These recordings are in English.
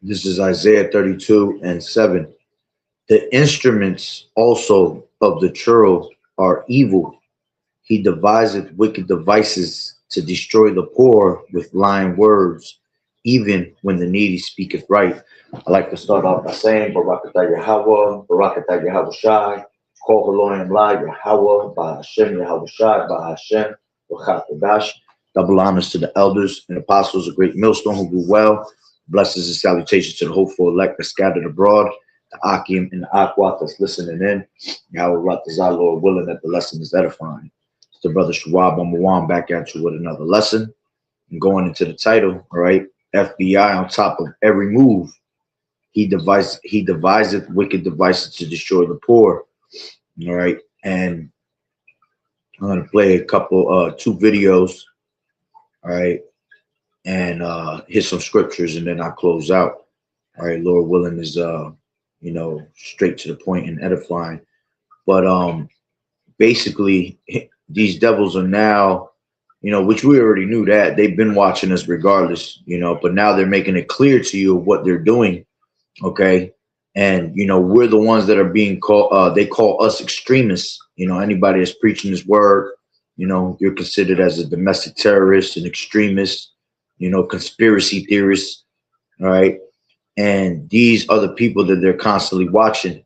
This is Isaiah 32:7. The instruments also of the churl are evil. He deviseth wicked devices to destroy the poor with lying words, even when the needy speaketh right. I like to start off by saying, Barakatah Yahweh, Barakatah Yahweh Shai, Kol Haloyim La Yahweh, Ba Hashem Yahweh Shai, Ba Hashem, B'chatodash. Double honors to the elders and apostles, a great millstone who do well. Blessings and salutations to the hopeful elect that scattered abroad, the Akim and the Akwat that's listening in. Yahweh Ratazah, Lord willing that the lesson is edifying. It's the brother Shawab Amawan back at you with another lesson. And going into the title, all right, FBI on top of every move. He deviseth wicked devices to destroy the poor. All right. And I'm gonna play a couple two videos, all right, and hit some scriptures and then I'll close out. All right, Lord willing is straight to the point and edifying. But basically these devils are now, which we already knew that they've been watching us regardless, but now they're making it clear to you what they're doing. Okay. And we're the ones that are being called, they call us extremists. Anybody that's preaching this word, you're considered as a domestic terrorist, an extremist, conspiracy theorist. All right. And these are the people that they're constantly watching.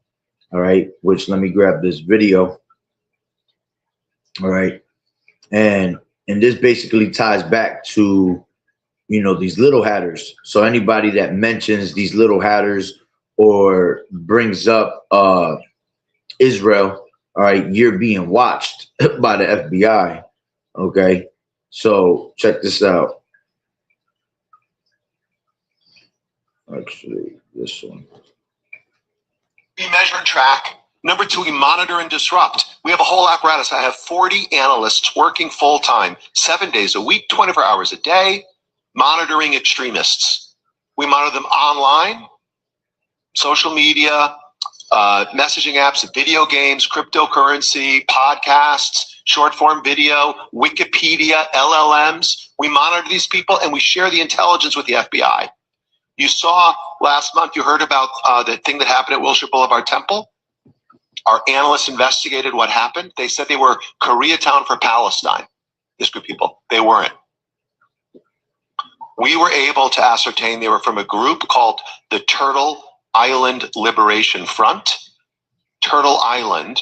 All right. Which, let me grab this video. All right. And this basically ties back to, these little hatters. So anybody that mentions these little hatters or brings up Israel, all right, you're being watched by the FBI. Okay. So check this out. Actually, this one. We measure and track. Number two, we monitor and disrupt. We have a whole apparatus. I have 40 analysts working full time, 7 days a week, 24 hours a day, monitoring extremists. We monitor them online, social media, messaging apps, video games, cryptocurrency, podcasts, short form video, Wikipedia, LLMs. We monitor these people and we share the intelligence with the FBI. You saw last month, you heard about the thing that happened at Wilshire Boulevard Temple. Our analysts investigated what happened. They said they were Koreatown for Palestine, this group of people. They weren't. We were able to ascertain they were from a group called the Turtle Island Liberation Front. Turtle Island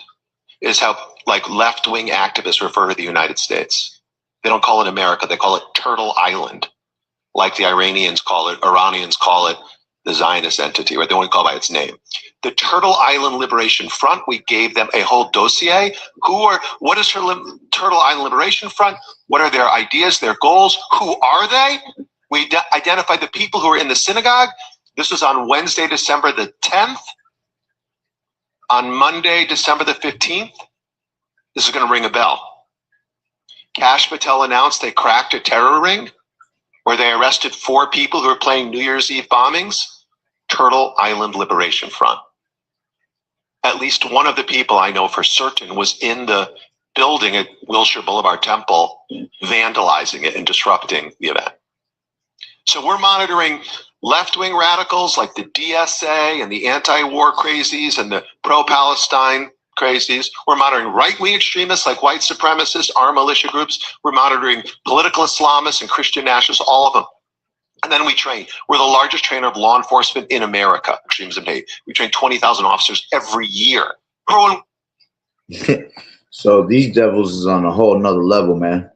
is how left-wing activists refer to the United States. They don't call it America, they call it Turtle Island. Like the Iranians call it the Zionist entity, right? They only call it by its name. The Turtle Island Liberation Front, we gave them a whole dossier. What is Turtle Island Liberation Front? What are their ideas, their goals? Who are they? We identified the people who were in the synagogue. This was on Wednesday, December the 10th. On Monday, December the 15th, this is going to ring a bell. Kash Patel announced they cracked a terror ring where they arrested 4 people who were planning New Year's Eve bombings. Turtle Island Liberation Front. At least one of the people I know for certain was in the building at Wilshire Boulevard Temple, vandalizing it and disrupting the event. So we're monitoring left-wing radicals like the DSA and the anti-war crazies and the pro-Palestine crazies. We're monitoring right-wing extremists like white supremacists, armed militia groups. We're monitoring political Islamists and Christian nationalists, all of them. And then we train. We're the largest trainer of law enforcement in America, extremism hate. We train 20,000 officers every year. So these devils is on a whole nother level, man.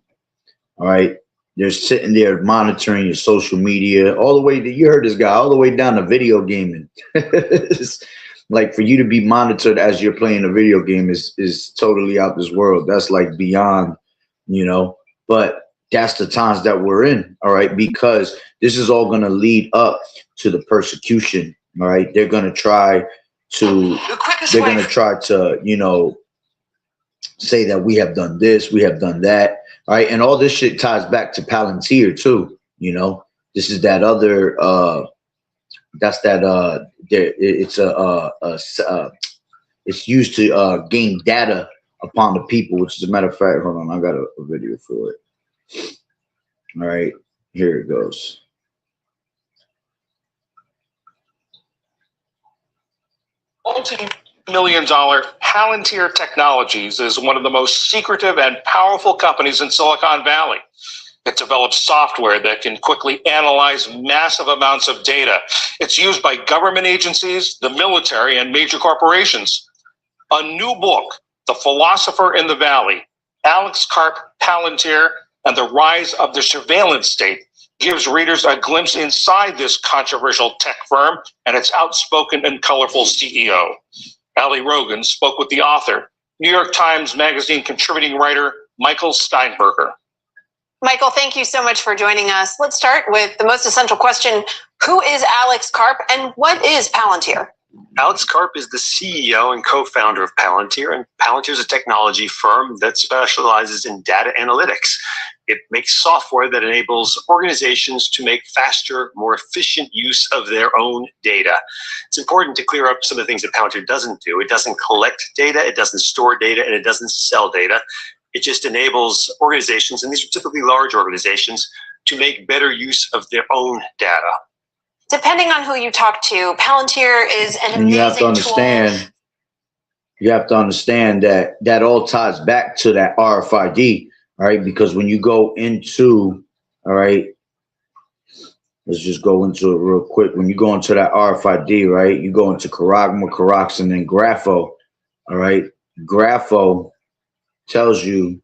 All right. They're sitting there monitoring your social media all the way to, you heard this guy, all the way down to video gaming. Like for you to be monitored as you're playing a video game is totally out this world. That's like beyond, but that's the times that we're in. All right. Because this is all going to lead up to the persecution. All right. They're going to try to, say that we have done this, we have done that. All right. And all this shit ties back to Palantir too. This is that other, it's used to gain data upon the people, which is a matter of fact, hold on, I got a video for it. All right, here it goes. multi-million dollar Palantir Technologies is one of the most secretive and powerful companies in Silicon Valley. It develops software that can quickly analyze massive amounts of data. It's used by government agencies, the military, and major corporations. A new book, The Philosopher in the Valley, Alex Karp, Palantir, and the Rise of the Surveillance State, gives readers a glimpse inside this controversial tech firm and its outspoken and colorful CEO. Ali Rogan spoke with the author, New York Times Magazine contributing writer Michael Steinberger. Michael, thank you so much for joining us. Let's start with the most essential question. Who is Alex Karp and what is Palantir? Alex Karp is the CEO and co-founder of Palantir, and Palantir is a technology firm that specializes in data analytics. It makes software that enables organizations to make faster, more efficient use of their own data. It's important to clear up some of the things that Palantir doesn't do. It doesn't collect data, it doesn't store data, and it doesn't sell data. It just enables organizations, and these are typically large organizations, to make better use of their own data. Depending on who you talk to, Palantir is an amazing you have to understand, tool. You have to understand that that all ties back to that RFID, all right? Because when you go into, all right, let's just go into it real quick. When you go into that RFID, right, you go into Charagma, Charax, and then Grapho, all right? Grapho tells you,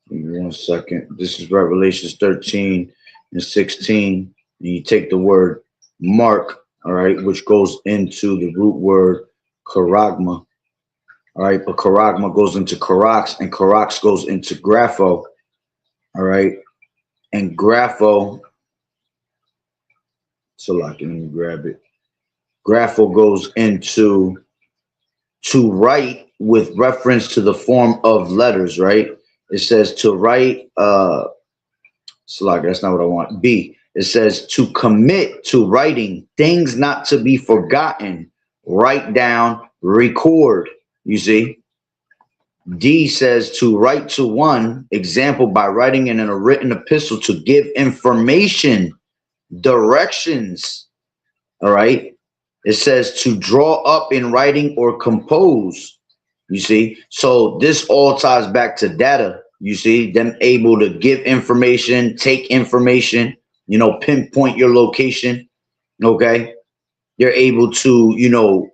give me 1 second, this is Revelations 13 and 16, and you take the word mark, all right, which goes into the root word charagma, all right, but charagma goes into Charax, and Charax goes into Grapho, all right, and Grapho, so I can grab it. Grapho goes into to write with reference to the form of letters, right? It says to write, so that's not what I want. B, it says to commit to writing things not to be forgotten, write down, record, you see. D says to write to one, example, by writing in a written epistle to give information, directions, all right. It says to draw up in writing or compose, you see. So this all ties back to data, you see, them able to give information, take information, you know, pinpoint your location, okay? They're able to, you know,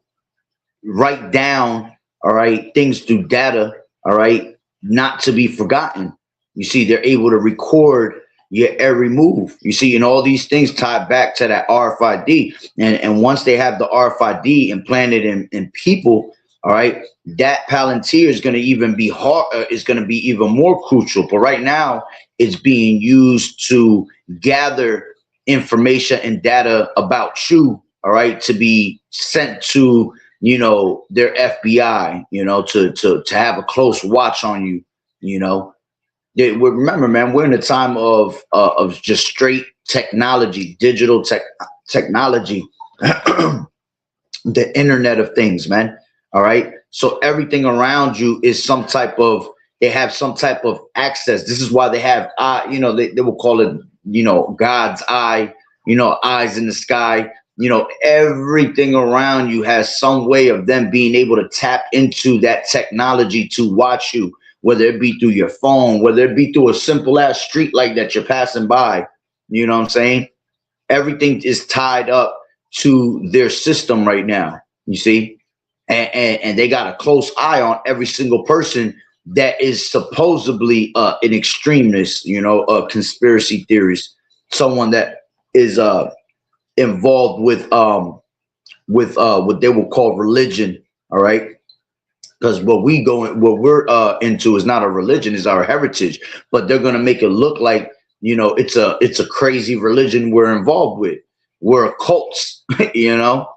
write down, all right, things through data, all right, not to be forgotten. You see, they're able to record your every move. You see, and all these things tie back to that RFID. And once they have the RFID implanted in people, all right, that Palantir is going to even be is going to be even more crucial. But right now, it's being used to gather information and data about you, all right, to be sent to, you know, their FBI, you know, to have a close watch on you, you know. Remember, man, we're in a time of just straight technology, digital technology, the Internet of Things, man. All right. So everything around you is some type of, they have some type of access. This is why they have, you know, they will call it, you know, God's eye, you know, eyes in the sky. You know, everything around you has some way of them being able to tap into that technology to watch you, whether it be through your phone, whether it be through a simple ass street light that you're passing by. You know what I'm saying? Everything is tied up to their system right now, you see? And they got a close eye on every single person that is supposedly an extremist, you know, a conspiracy theorist, someone that is involved with what they will call religion, all right? Because what we're into is not a religion, is our heritage. But they're gonna make it look like, you know, it's a crazy religion we're involved with. We're cults, you know.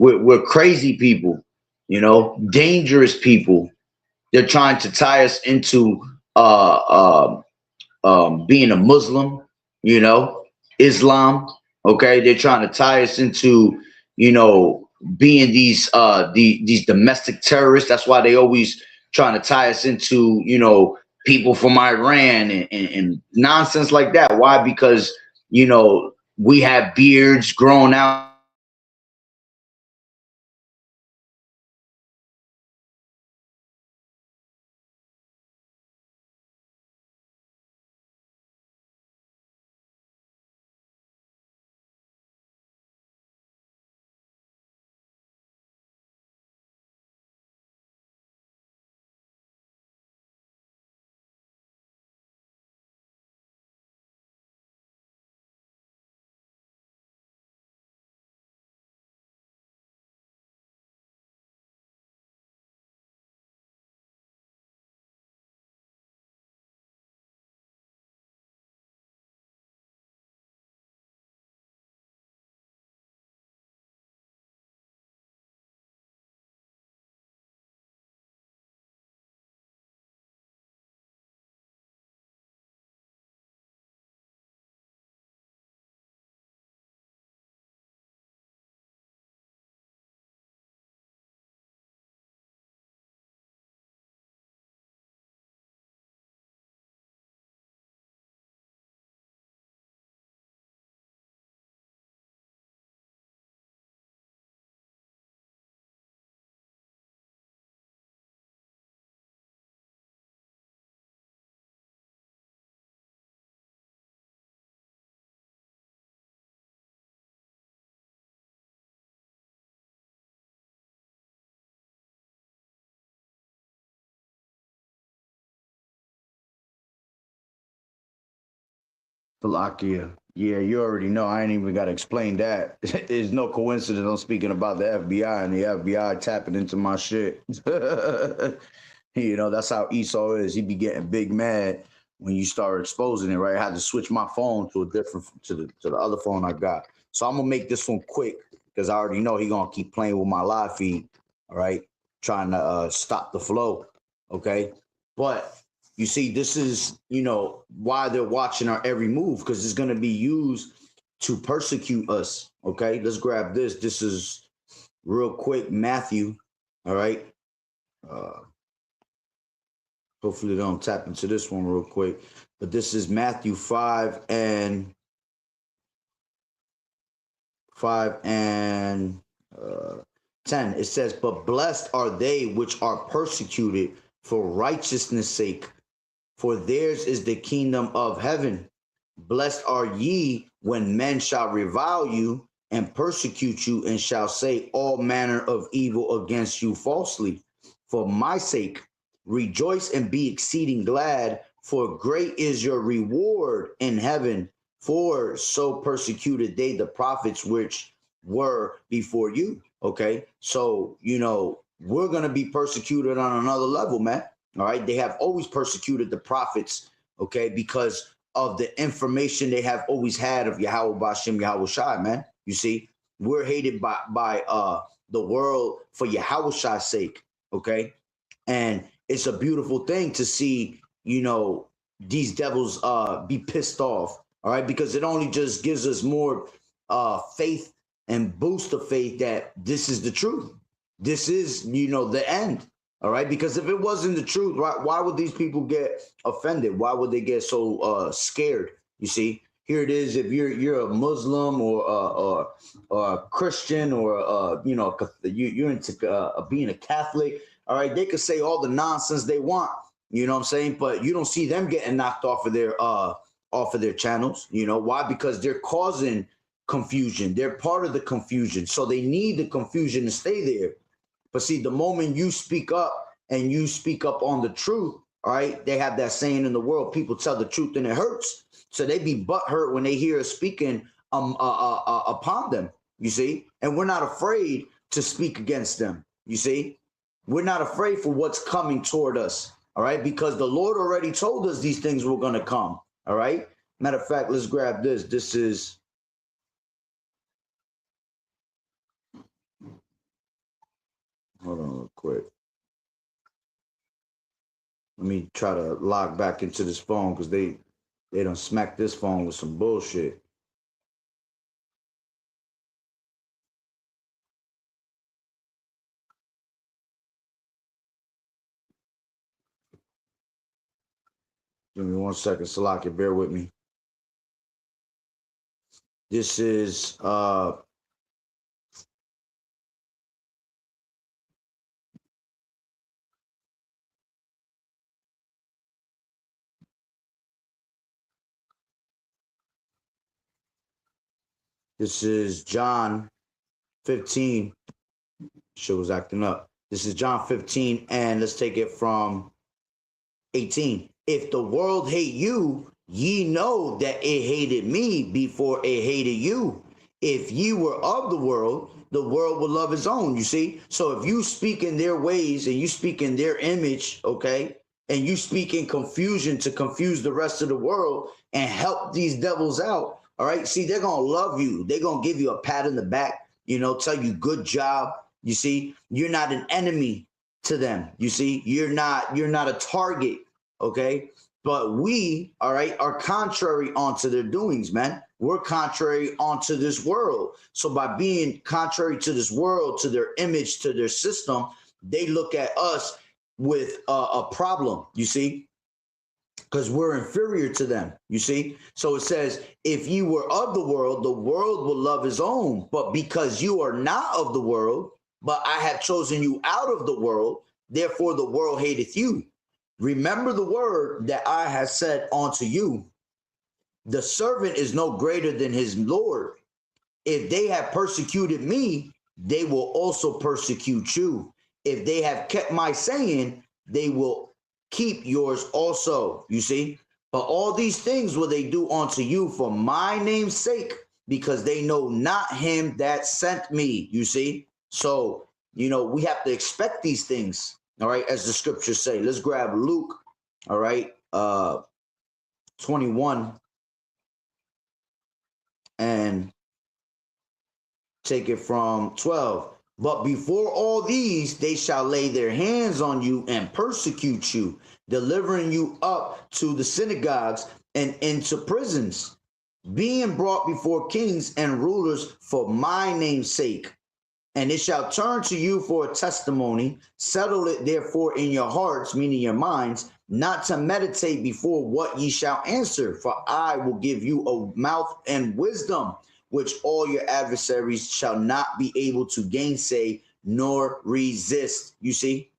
We're crazy people, you know, dangerous people. They're trying to tie us into being a Muslim, you know, Islam. Okay, they're trying to tie us into, you know, being these domestic terrorists. That's why they always trying to tie us into, you know, people from Iran and nonsense like that. Why? Because, you know, we have beards grown out Slovakia. Yeah, you already know. I ain't even got to explain that. It's no coincidence I'm speaking about the FBI and the FBI tapping into my shit. You know, that's how Esau is. He be getting big mad when you start exposing it, right? I had to switch my phone to a different to the other phone I got. So I'm gonna make this one quick because I already know he gonna keep playing with my live feed. All right, trying to stop the flow. Okay, but you see, this is, you know, why they're watching our every move, because it's going to be used to persecute us. Okay, let's grab this. This is real quick, Matthew. All right. Hopefully they don't tap into this one real quick. But this is Matthew 5 and 10. It says, but blessed are they which are persecuted for righteousness' sake, for theirs is the kingdom of heaven. Blessed are ye when men shall revile you and persecute you, and shall say all manner of evil against you falsely. For my sake, rejoice and be exceeding glad, for great is your reward in heaven. For so persecuted they the prophets which were before you. Okay, so, you know, we're going to be persecuted on another level, man. All right, they have always persecuted the prophets, okay, because of the information they have always had of Yahweh Bashem Yahweh Shai, man. You see, we're hated by the world for Yahweh Shai's sake, okay? And it's a beautiful thing to see, you know, these devils be pissed off, all right? Because it only just gives us more faith and boost the faith that this is the truth. This is, you know, the end. All right, because if it wasn't the truth, right, why would these people get offended? Why would they get so scared? You see, here it is. If you're a Muslim or a Christian or you know, you're into being a Catholic. All right, they could say all the nonsense they want. You know what I'm saying? But you don't see them getting knocked off of their channels. You know why? Because they're causing confusion. They're part of the confusion, so they need the confusion to stay there. But see, the moment you speak up and you speak up on the truth, all right, they have that saying in the world, people tell the truth and it hurts. So they be butthurt when they hear us speaking upon them, you see. And we're not afraid to speak against them, you see. We're not afraid for what's coming toward us, all right, because the Lord already told us these things were going to come, all right. Matter of fact, let's grab this. This is... Hold on real quick. Let me try to log back into this phone because they done smacked this phone with some bullshit. Give me 1 second, Salaki, bear with me. This is John 15. Shit was acting up. This is John 15, and let's take it from 18. If the world hate you, ye know that it hated me before it hated you. If ye were of the world would love his own, you see? So if you speak in their ways and you speak in their image, okay, and you speak in confusion to confuse the rest of the world and help these devils out, all right, see, they're going to love you. They're going to give you a pat in the back, you know, tell you good job. You see, you're not an enemy to them. You see, you're not a target. Okay. But we, all right, are contrary onto their doings, man. We're contrary onto this world. So by being contrary to this world, to their image, to their system, they look at us with a problem, you see, because we're inferior to them, you see. So it says, if you were of the world will love his own. But because you are not of the world, but I have chosen you out of the world, therefore the world hateth you. Remember the word that I have said unto you. The servant is no greater than his Lord. If they have persecuted me, they will also persecute you. If they have kept my saying, they will keep yours also. You see? But all these things will they do unto you for my name's sake, because they know not him that sent me. You see? So, we have to expect these things. All right. As the scriptures say, let's grab Luke. All right. 21 and take it from 12. But before all these, they shall lay their hands on you and persecute you, delivering you up to the synagogues and into prisons, being brought before kings and rulers for my name's sake. And it shall turn to you for a testimony. Settle it therefore in your hearts, meaning your minds, not to meditate before what ye shall answer. For I will give you a mouth and wisdom, which all your adversaries shall not be able to gainsay nor resist. You see?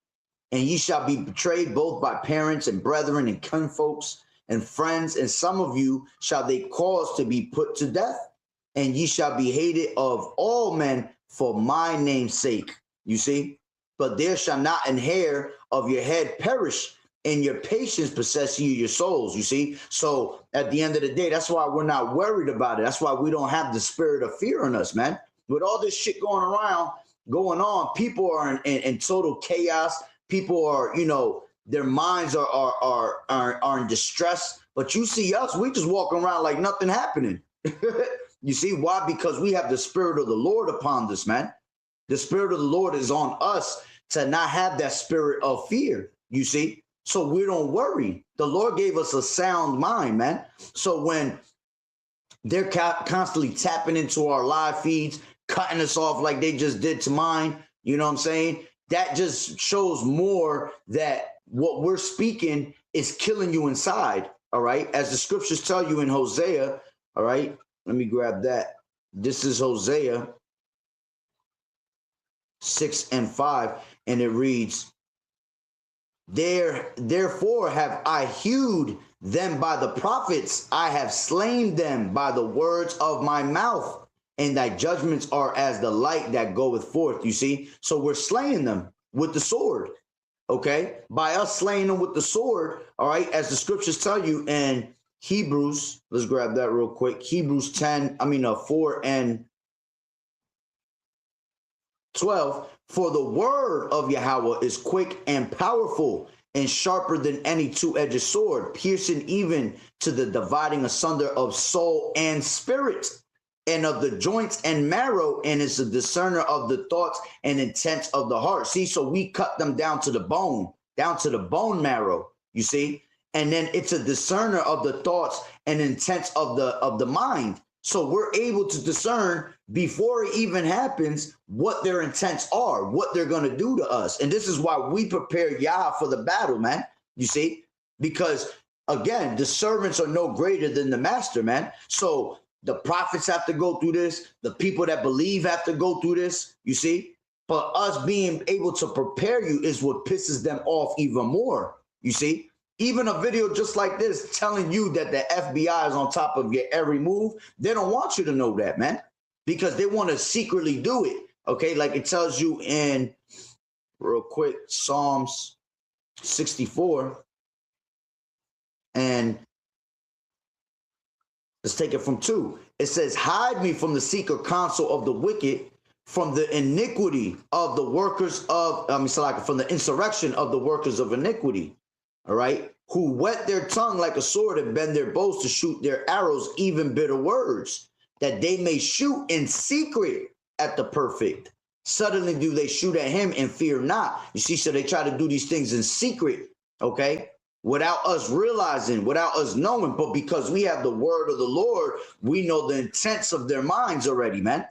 And ye shall be betrayed both by parents and brethren and kinfolks and friends, and some of you shall they cause to be put to death, and ye shall be hated of all men for my name's sake. You see? But there shall not an hair of your head perish, and your patience possess you your souls. You see? So at the end of the day, that's why we're not worried about it. That's why we don't have the spirit of fear in us, man. With all this shit going on, people are in total chaos. People are, their minds are in distress. But you see us, we just walk around like nothing happening. You see why? Because we have the spirit of the Lord upon us, man. The spirit of the Lord is on us to not have that spirit of fear. You see? So we don't worry. The Lord gave us a sound mind, man. So when they're constantly tapping into our live feeds, cutting us off like they just did to mine, you know what I'm saying? That just shows more that what we're speaking is killing you inside. All right. As the scriptures tell you in Hosea. All right. Let me grab that. This is Hosea 6:5. And it reads, Therefore have I hewed them by the prophets. I have slain them by the words of my mouth. And thy judgments are as the light that goeth forth. You see? So we're slaying them with the sword. Okay? By us slaying them with the sword. All right? As the scriptures tell you in Hebrews, let's grab that real quick. Hebrews 4 and 12. For the word of Yahweh is quick and powerful and sharper than any two-edged sword, piercing even to the dividing asunder of soul and spirit, and of the joints and marrow, and is a discerner of the thoughts and intents of the heart. See, so we cut them down to the bone marrow, you see? And then it's a discerner of the thoughts and intents of the mind. So we're able to discern before it even happens what their intents are, what they're going to do to us. And this is why we prepare Yah for the battle, man. You see, because again, the servants are no greater than the master, man. So the prophets have to go through this. The people that believe have to go through this, you see. But us being able to prepare you is what pisses them off even more, you see. Even a video just like this telling you that the FBI is on top of your every move, they don't want you to know that, man, because they want to secretly do it. Okay, like it tells you in, real quick, Psalms 64. And let's take it from 2. It says, hide me from the secret counsel of the wicked, from the iniquity of the workers of, from the insurrection of the workers of iniquity. All right, who whet their tongue like a sword and bend their bows to shoot their arrows, even bitter words, that they may shoot in secret at the perfect. Suddenly do they shoot at him and fear not. You see, so they try to do these things in secret, okay, without us realizing, without us knowing. But because we have the word of the Lord, we know the intents of their minds already, man.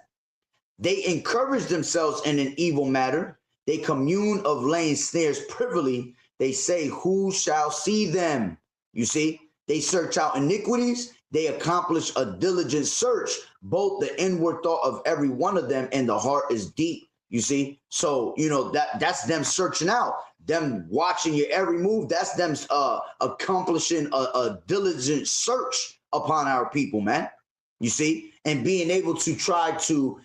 They encourage themselves in an evil matter. They commune of laying snares privily. They say, who shall see them? You see, they search out iniquities. They accomplish a diligent search, both the inward thought of every one of them, and the heart is deep. You see, so, that's them searching out, them watching your every move. That's them accomplishing a diligent search upon our people, man. You see, and being able to try to,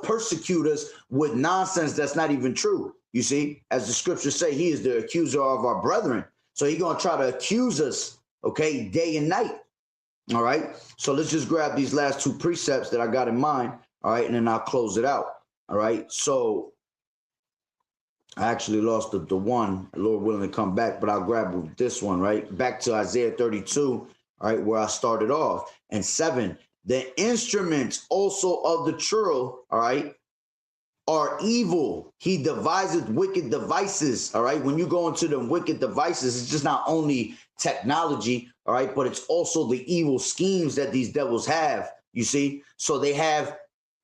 persecute us with nonsense that's not even true. You see, as the scriptures say, he is the accuser of our brethren. So he's going to try to accuse us okay, day and night. All right. So let's just grab these last two precepts that I got in mind. All right. And then I'll close it out. All right. So I actually lost the one, Lord willing to come back, but I'll grab this one, right? Back to Isaiah 32, all right, where I started off. And 7, the instruments also of the churl, all right, are evil. He deviseth wicked devices, all right? When you go into the wicked devices, it's just not only technology, all right, but it's also the evil schemes that these devils have, you see? So they have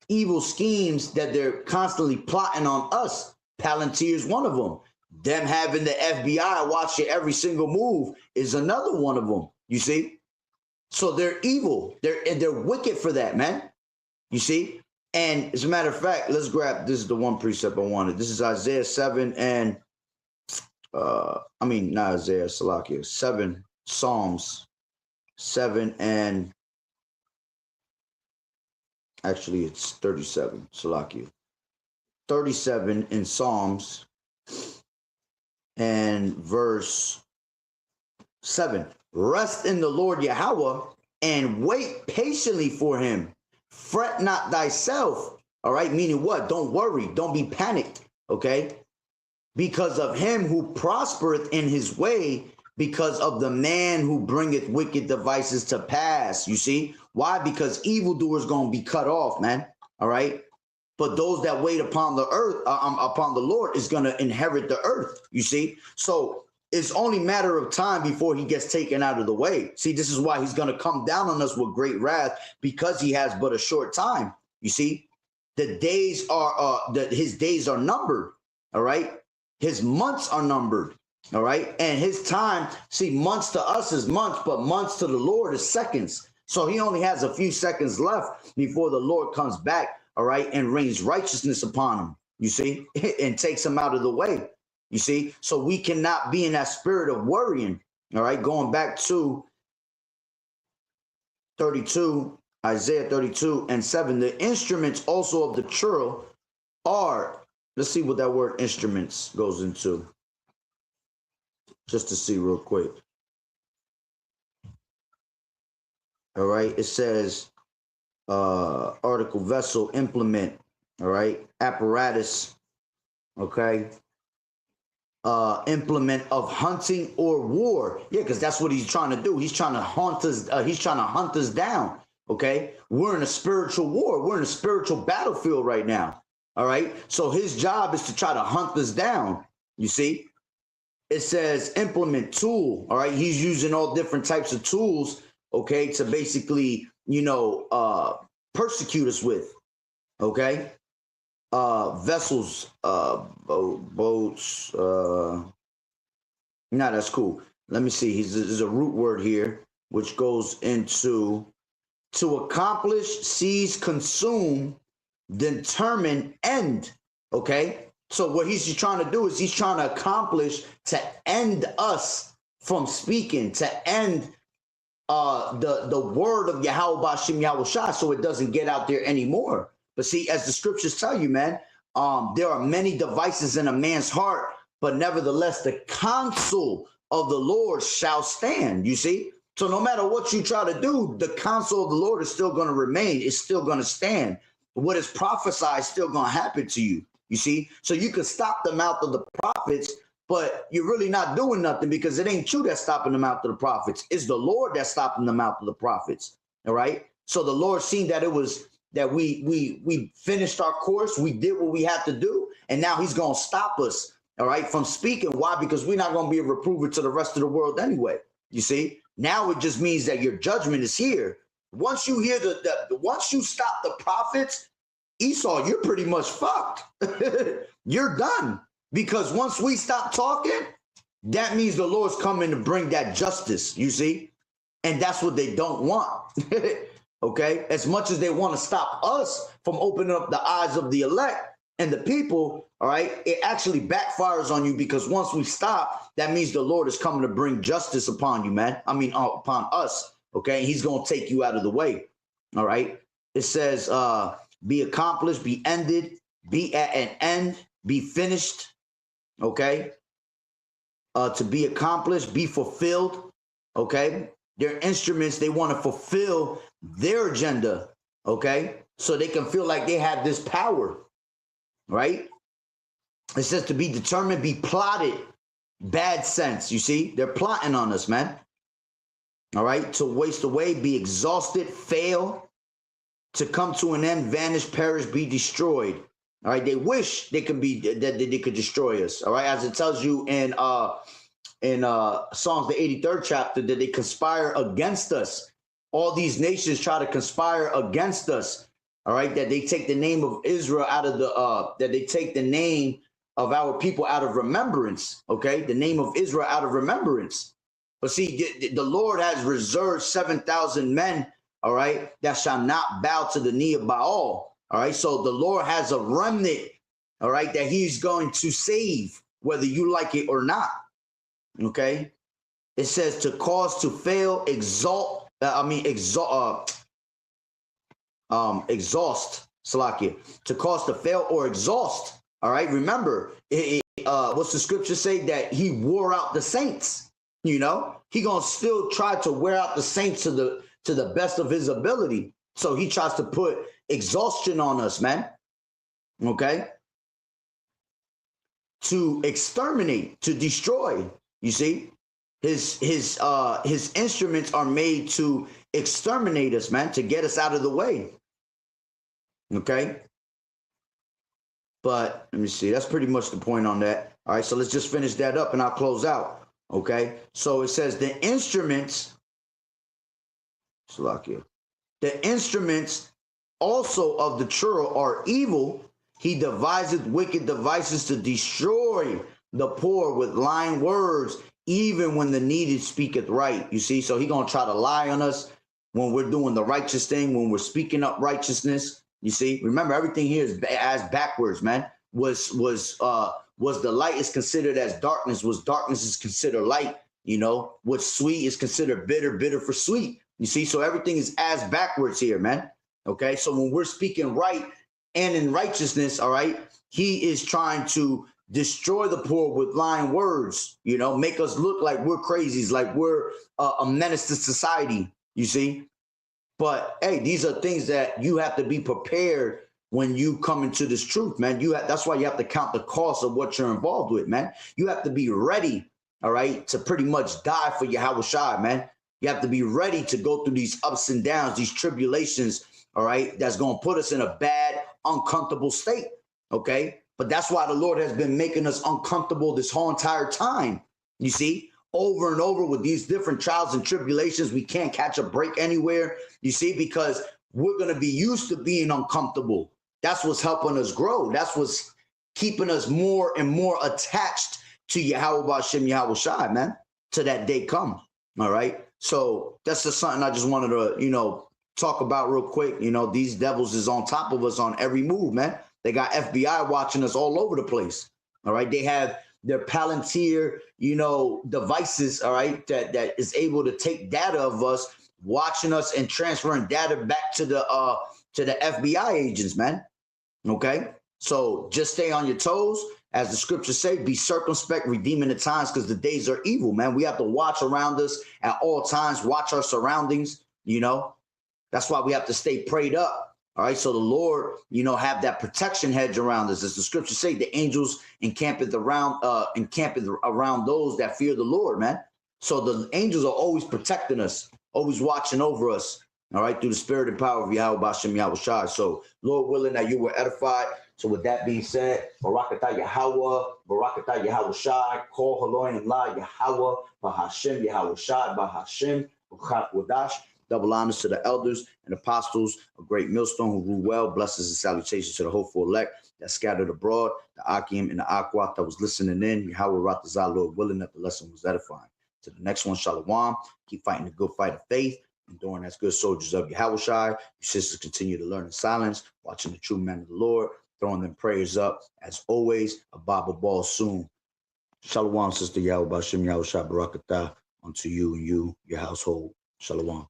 evil schemes that they're constantly plotting on us. Palantir is one of them. Them having the FBI watching every single move is another one of them, you see? So they're evil. They're wicked for that, man. You see? And as a matter of fact, let's grab, this is the one precept I wanted. This is Isaiah 7 and, not Isaiah, Salakia, 7, Psalms 7 and, actually it's 37, Salakia. 37 in Psalms and verse 7. Rest in the Lord Yahweh and wait patiently for him. Fret not thyself. All right. Meaning what? Don't worry. Don't be panicked. Okay. Because of him who prospereth in his way, because of the man who bringeth wicked devices to pass. You see why? Because evildoers going to be cut off, man. All right. But those that wait upon the earth, upon the Lord, is going to inherit the earth. You see, so it's only a matter of time before he gets taken out of the way. See, this is why he's going to come down on us with great wrath, because he has but a short time. You see, the days are his days are numbered. All right, his months are numbered. All right, and his time. See, months to us is months, but months to the Lord is seconds. So he only has a few seconds left before the Lord comes back. All right, and rains righteousness upon him, you see, and takes him out of the way, you see. So we cannot be in that spirit of worrying. All right, going back to 32, Isaiah 32 and 7, the instruments also of the churl are, let's see what that word instruments goes into, just to see real quick. All right, it says, article, vessel, implement, all right, apparatus, okay, implement of hunting or war. Yeah, because that's what he's trying to do. He's trying to hunt us. He's trying to hunt us down. Okay, we're in a spiritual war. We're in a spiritual battlefield right now. All right, so his job is to try to hunt us down. You see, it says implement, tool. All right, he's using all different types of tools. Okay, to basically, persecute us with, okay, vessels, boats, that's cool. Let me see. There's a root word here, which goes into to accomplish, seize, consume, determine, end. Okay, so what he's trying to do is he's trying to accomplish to end us from speaking, to end the word of Yahweh Bashim Yahweh Shah, so it doesn't get out there anymore. But see, as the scriptures tell you, man, there are many devices in a man's heart, but nevertheless, the counsel of the Lord shall stand. You see, so no matter what you try to do, the counsel of the Lord is still going to remain. It's still going to stand. What is prophesied is still going to happen to you. You see, so you can stop the mouth of the prophets, but you're really not doing nothing, because it ain't you that's stopping the mouth of the prophets. It's the Lord that's stopping the mouth of the prophets. All right. So the Lord seen that it was that we finished our course. We did what we had to do. And now he's going to stop us. All right. From speaking. Why? Because we're not going to be a reprover to the rest of the world anyway. You see, now it just means that your judgment is here. Once you hear once you stop the prophets, Esau, you're pretty much fucked. You're done. Because once we stop talking, that means the Lord's coming to bring that justice, you see? And that's what they don't want. Okay? As much as they want to stop us from opening up the eyes of the elect and the people, all right, it actually backfires on you, because once we stop, that means the Lord is coming to bring justice upon you, man. Upon us. Okay? He's going to take you out of the way. All right? It says, be accomplished, be ended, be at an end, be finished. Okay, to be accomplished, be fulfilled. Okay, they're instruments. They want to fulfill their agenda. Okay, so they can feel like they have this power, right? It says to be determined, be plotted. Bad sense, you see, they're plotting on us, man. All right, to waste away, be exhausted, fail, to come to an end, vanish, perish, be destroyed. All right, they wish they could be that they could destroy us. All right, as it tells you in Psalms the 83rd chapter, that they conspire against us. All these nations try to conspire against us. All right, that they take the name of Israel out of that they take the name of our people out of remembrance. Okay, the name of Israel out of remembrance. But see, the Lord has reserved 7,000 men, all right, that shall not bow to the knee of Baal. All right, so the Lord has a remnant, all right, that he's going to save, whether you like it or not. Okay, it says to cause to fail, exhaust, Salakia, to cause to fail or exhaust. All right, remember, what's the scripture say? That he wore out the saints. You know, he gonna still try to wear out the saints to the best of his ability. So he tries to put exhaustion on us, man. Okay, to exterminate, to destroy. You see, his instruments are made to exterminate us, man, to get us out of the way. Okay. But let me see. That's pretty much the point on that. All right. So let's just finish that up and I'll close out. Okay. So it says the instruments, Salakia, the instruments also of the churl are evil. He deviseth wicked devices to destroy the poor with lying words, even when the needed speaketh right. You see, so he gonna try to lie on us when we're doing the righteous thing, when we're speaking up righteousness. You see, remember everything here is as backwards, man. Was the light is considered as darkness? Was darkness is considered light? You know, what's sweet is considered bitter, bitter for sweet. You see, so everything is as backwards here, man. Okay, so when we're speaking right and in righteousness, all right, he is trying to destroy the poor with lying words. You know, make us look like we're crazies, like we're a menace to society. You see. But hey, these are things that you have to be prepared when you come into this truth, man. That's why you have to count the cost of what you're involved with, man. You have to be ready, all right, to pretty much die for Yahweh Shai, man. You have to be ready to go through these ups and downs, these tribulations, all right, that's going to put us in a bad, uncomfortable state, okay? But that's why the Lord has been making us uncomfortable this whole entire time, you see? Over and over with these different trials and tribulations. We can't catch a break anywhere, you see, because we're going to be used to being uncomfortable. That's what's helping us grow. That's what's keeping us more and more attached to Yahweh B'Shem Yahweh Shai, man, to that day come. All right. So that's just something I just wanted to, talk about real quick. These devils is on top of us on every move, man. They got FBI watching us all over the place. All right. They have their Palantir, devices, all right, that is able to take data of us, watching us and transferring data back to the FBI agents, man. Okay, so just stay on your toes, as the scriptures say. Be circumspect, redeeming the times, because the days are evil, man. We have to watch around us at all times, watch our surroundings. That's why we have to stay prayed up. All right, so the Lord, have that protection hedge around us. As the scriptures say, the angels encampeth around those that fear the Lord, man. So the angels are always protecting us, always watching over us, all right, through the spirit and power of Yahweh B'Shem Yahweh Shai. So, Lord willing, that you were edified. So with that being said, Barakatah Yahweh, Barakatah Yahweh Shai, Kol Haloim La Yahweh, B'Hashem Yahweh Shai, B'Hashem, B'Chat Wadash. Double honors to the elders and apostles, a great millstone who rule well. Blessings and salutations to the hopeful elect that scattered abroad, the Akim and the Akwat that was listening in. Yahweh Ratazah, Lord willing, that the lesson was edifying. To the next one, Shalom. Keep fighting the good fight of faith, enduring as good soldiers of Yahweh Shai. Your sisters continue to learn in silence, watching the true men of the Lord, throwing them prayers up. As always, a Bible ball soon. Shalom, Sister Yahweh B'Shem Yahweh Shai, Barakatah unto you and your household. Shalom.